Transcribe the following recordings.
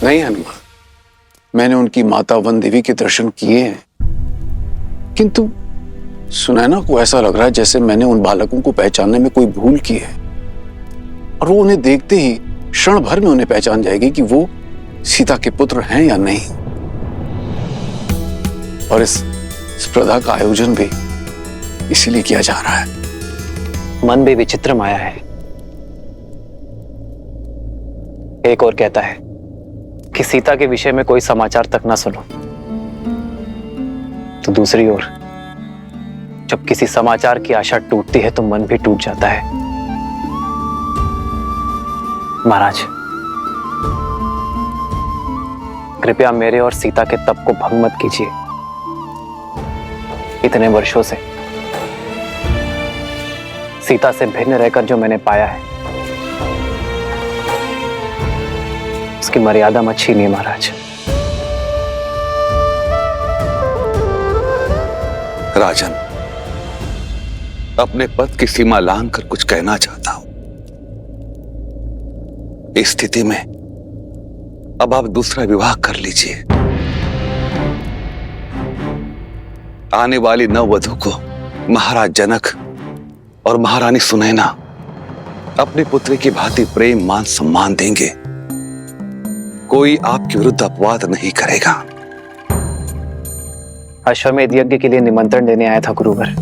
नहीं हनुमान, मैंने उनकी माता वन देवी के दर्शन किए हैं, किंतु सुनैना को ऐसा लग रहा है जैसे मैंने उन बालकों को पहचानने में कोई भूल की है, और वो उन्हें देखते ही क्षण भर में उन्हें पहचान जाएगी कि वो सीता के पुत्र हैं या नहीं। और इस स्पर्धा का आयोजन भी इसीलिए किया जा रहा है। मन भी विचित्र माया है। एक और कहता है कि सीता के विषय में कोई समाचार तक ना सुनो, तो दूसरी ओर जब किसी समाचार की आशा टूटती है तो मन भी टूट जाता है। महाराज, कृपया मेरे और सीता के तप को भंग मत कीजिए। इतने वर्षों से सीता से भिन्न रहकर जो मैंने पाया है, उसकी मर्यादा मत छीनिए महाराज। राजन, अपने पद की सीमा लांघ कर कुछ कहना चाहता हूं। इस स्थिति में अब आप दूसरा विवाह कर लीजिए। आने वाली नववधू को महाराज जनक और महारानी सुनैना अपने पुत्र की भांति प्रेम मान सम्मान देंगे। कोई आपके विरुद्ध अपवाद नहीं करेगा। अश्वमेध यज्ञ के लिए निमंत्रण देने आया था गुरुवर,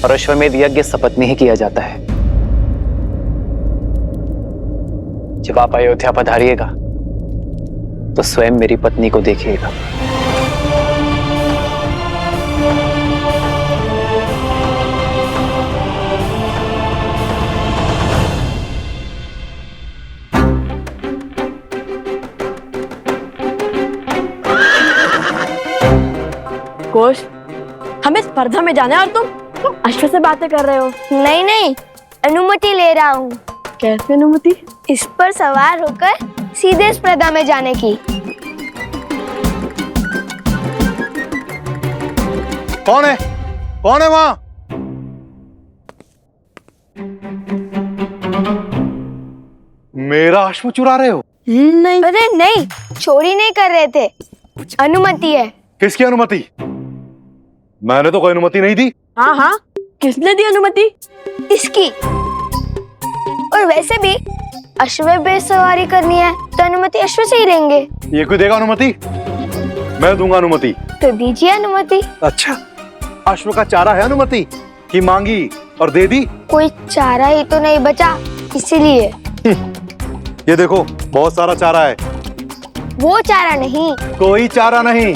और अश्वमेध यज्ञ सपत्नी ही किया जाता है। जब आप अयोध्या पधारिएगा तो स्वयं मेरी पत्नी को देखिएगा। कोश, हमें स्पर्धा में जाना है और तुम अश्व से बातें कर रहे हो। नहीं नहीं, अनुमति ले रहा हूँ। कैसे अनुमति? इस पर सवार होकर सीधे स्पर्धा में जाने की। कौन है? कौन है वहां? मेरा अश्व चुरा रहे हो? नहीं। अरे नहीं, चोरी नहीं कर रहे थे, अनुमति है। किसकी अनुमति? मैंने तो कोई अनुमति नहीं दी। हाँ हाँ, किसने दी अनुमति? इसकी। और वैसे भी अश्व पे सवारी करनी है तो अनुमति अश्व से ही लेंगे। ये कोई देगा अनुमति? मैं दूंगा अनुमति। तो दीजिए अनुमति। अच्छा, अश्व का चारा है अनुमति कि मांगी और दे दी? कोई चारा ही तो नहीं बचा, इसीलिए। ये देखो, बहुत सारा चारा है। वो चारा नहीं। कोई चारा नहीं।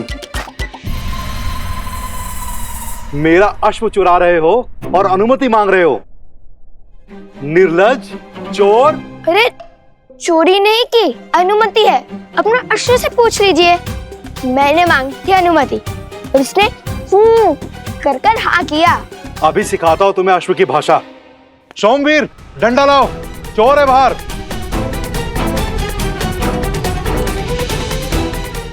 मेरा अश्व चुरा रहे हो और अनुमति मांग रहे हो। निर्लज्ज, चोर। अरे चोरी नहीं की, अनुमति है। अपना अश्व से पूछ लीजिए। मैंने मांगी थी अनुमति और उसने कर कर हाँ किया। अभी सिखाता हूं तुम्हें अश्व की भाषा। सोमवीर, डंडा लाओ, चोर है बाहर।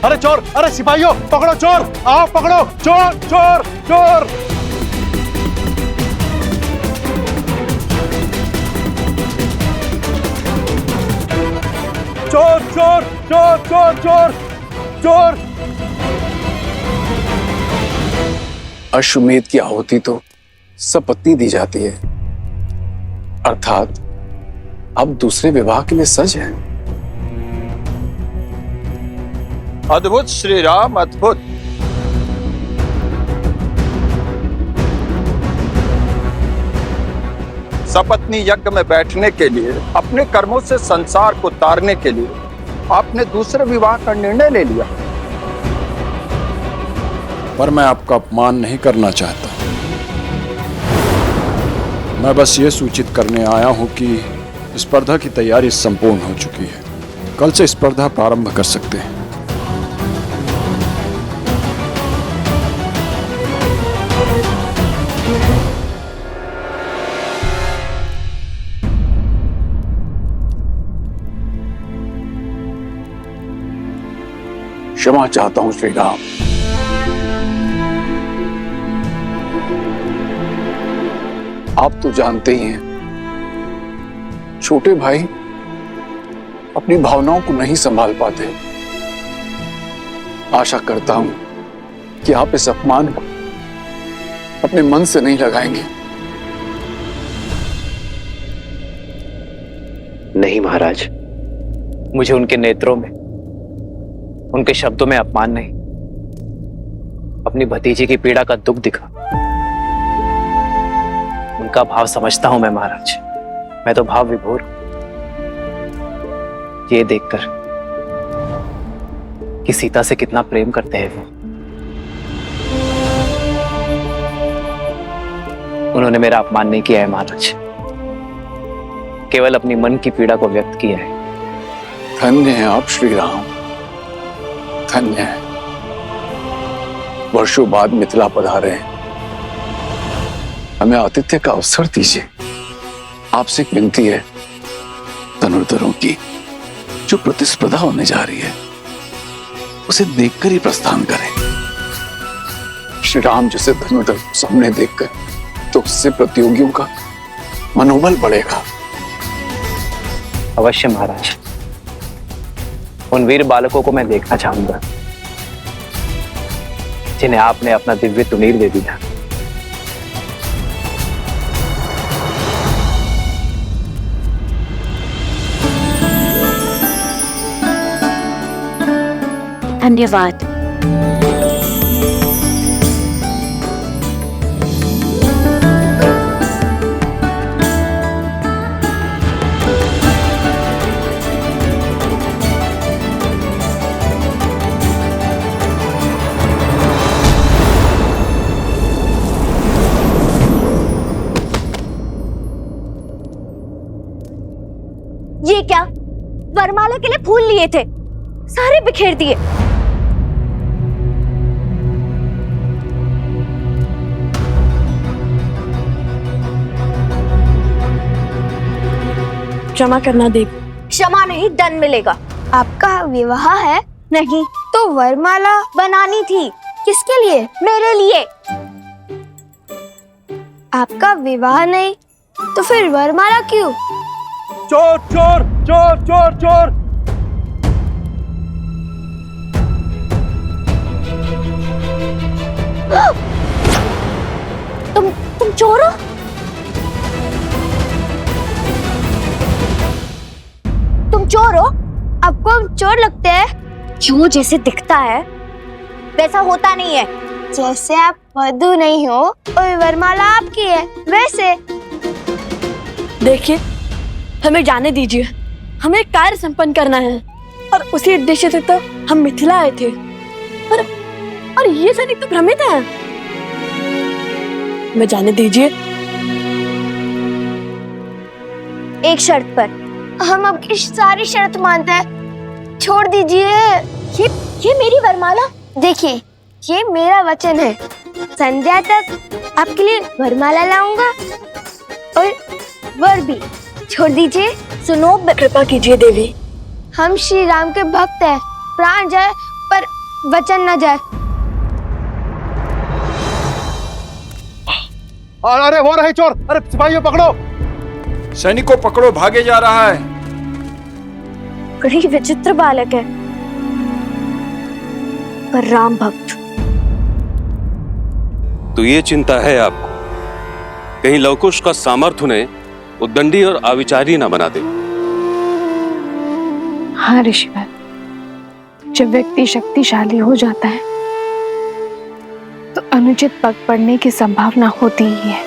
अरे चोर, अरे सिपाहियों, पकड़ो चोर, आओ पकड़ो चोर, चोर, चोर। चोर, चोर, चोर, चोर, चोर, चोर। अश्वमेध की आहुति तो सपत्नी दी जाती है, अर्थात अब दूसरे विवाह के लिए सज है। अद्भुत श्री राम, अद्भुत। सपत्नी यज्ञ में बैठने के लिए, अपने कर्मों से संसार को तारने के लिए आपने दूसरे विवाह का निर्णय ले लिया। पर मैं आपका अपमान नहीं करना चाहता। मैं बस ये सूचित करने आया हूं कि स्पर्धा की तैयारी संपूर्ण हो चुकी है। कल से स्पर्धा प्रारंभ कर सकते हैं। क्षमा चाहता हूं श्री राम। आप तो जानते ही हैं, छोटे भाई अपनी भावनाओं को नहीं संभाल पाते। आशा करता हूं कि आप इस अपमान को अपने मन से नहीं लगाएंगे। नहीं महाराज, मुझे उनके नेत्रों में, उनके शब्दों में अपमान नहीं, अपनी भतीजी की पीड़ा का दुख दिखा। उनका भाव समझता हूं मैं महाराज, मैं तो भाव विभोर हूं। ये देखकर कि सीता से कितना प्रेम करते हैं वो, उन्होंने मेरा अपमान नहीं किया है महाराज, केवल अपनी मन की पीड़ा को व्यक्त किया है। धन्य है आप श्री राम, धन्य है। वर्षों बाद मिथिला पधारे हैं, हमें आतिथ्य का अवसर दीजिए। आपसे एक विनती है, धनुर्धरों की जो प्रतिस्पर्धा होने जा रही है उसे देखकर ही प्रस्थान करें। श्री राम जैसे धनुर्धर को सामने देखकर तो उससे प्रतियोगियों का मनोबल बढ़ेगा। अवश्य महाराज, उन वीर बालकों को मैं देखना चाहूंगा जिन्हें आपने अपना दिव्य तुनीर दे दिया। धन्यवाद। ये क्या? वरमाला के लिए फूल लिए थे, सारे बिखेर दिए। क्षमा करना देवी। क्षमा नहीं, दंड मिलेगा। आपका विवाह है? नहीं तो वरमाला बनानी थी। किसके लिए? मेरे लिए। आपका विवाह नहीं तो फिर वरमाला क्यों? चोर चोर चोर चोर चोर! तुम चोर हो? तुम चोर हो? आपको हम चोर लगते हैं? जो जैसे दिखता है वैसा होता नहीं है। जैसे आप वधू नहीं हो और वरमाला आपकी है वैसे। देखिए, हमें जाने दीजिए, हमें कार्य संपन्न करना है और उसी उद्देश्य से तो हम मिथिला आए थे। और ये सैनिक तो भ्रमित है। हमें जाने दीजिए। एक शर्त पर। हम आपकी सारी शर्त मानते हैं, छोड़ दीजिए। ये मेरी वरमाला। देखिए, ये मेरा वचन है, संध्या तक आपके लिए वरमाला लाऊंगा और वर भी। छोड़ दीजिए। सुनो, कृपा कीजिए देवी। हम श्री राम के भक्त हैं, प्राण जाए पर वचन न जाए। अरे वो रहे चोर! अरे सिपाहियों पकड़ो! सैनिक को पकड़ो, भागे जा रहा है। बड़ी विचित्र बालक है, पर राम भक्त। तो ये चिंता है आपको, कहीं लवकुश का सामर्थ्य उन्हें उद्दंडी और आविचारी ना बना दे। हाँ ऋषिवर, जब व्यक्ति शक्तिशाली हो जाता है तो अनुचित पग पड़ने की संभावना होती ही है,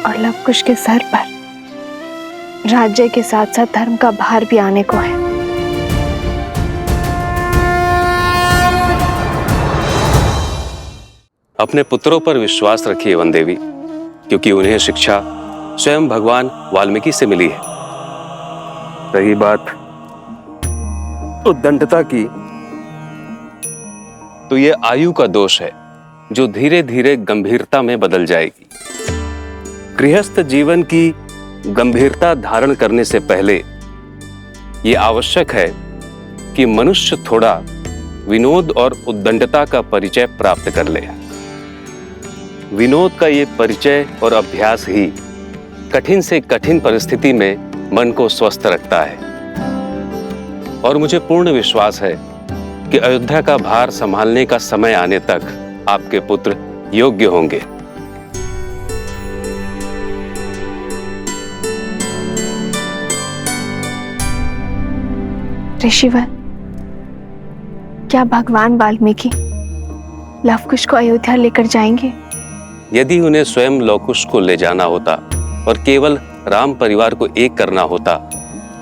और लवकुश के सर पर राज्य के साथ साथ धर्म का भार भी आने को है। अपने पुत्रों पर विश्वास रखिए वन देवी, क्योंकि उन्हें शिक्षा स्वयं भगवान वाल्मीकि से मिली है। रही बात उद्दंडता की, तो ये आयु का दोष है जो धीरे धीरे गंभीरता में बदल जाएगी। गृहस्थ जीवन की गंभीरता धारण करने से पहले ये आवश्यक है कि मनुष्य थोड़ा विनोद और उद्दंडता का परिचय प्राप्त कर ले। विनोद का ये परिचय और अभ्यास ही कठिन से कठिन परिस्थिति में मन को स्वस्थ रखता है और मुझे पूर्ण विश्वास है कि अयोध्या का भार संभालने का समय आने तक आपके पुत्र योग्य होंगे। ऋषिवर, क्या भगवान वाल्मीकि लवकुश को अयोध्या लेकर जाएंगे? यदि उन्हें स्वयं लवकुश को ले जाना होता और केवल राम परिवार को एक करना होता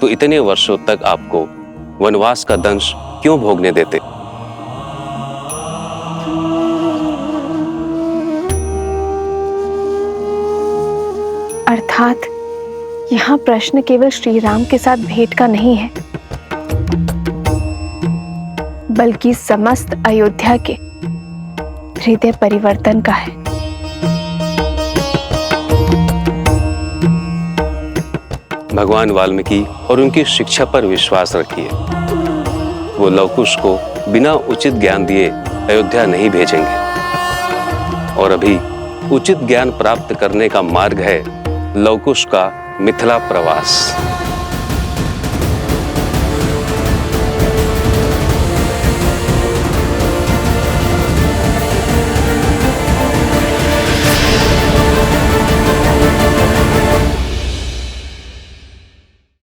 तो इतने वर्षों तक आपको वनवास का दंश क्यों भोगने देते? अर्थात यहाँ प्रश्न केवल श्री राम के साथ भेंट का नहीं है, बल्कि समस्त अयोध्या के हृदय परिवर्तन का है। भगवान वाल्मीकि और उनकी शिक्षा पर विश्वास रखिए। वो लवकुश को बिना उचित ज्ञान दिए अयोध्या नहीं भेजेंगे और अभी उचित ज्ञान प्राप्त करने का मार्ग है लवकुश का मिथिला प्रवास।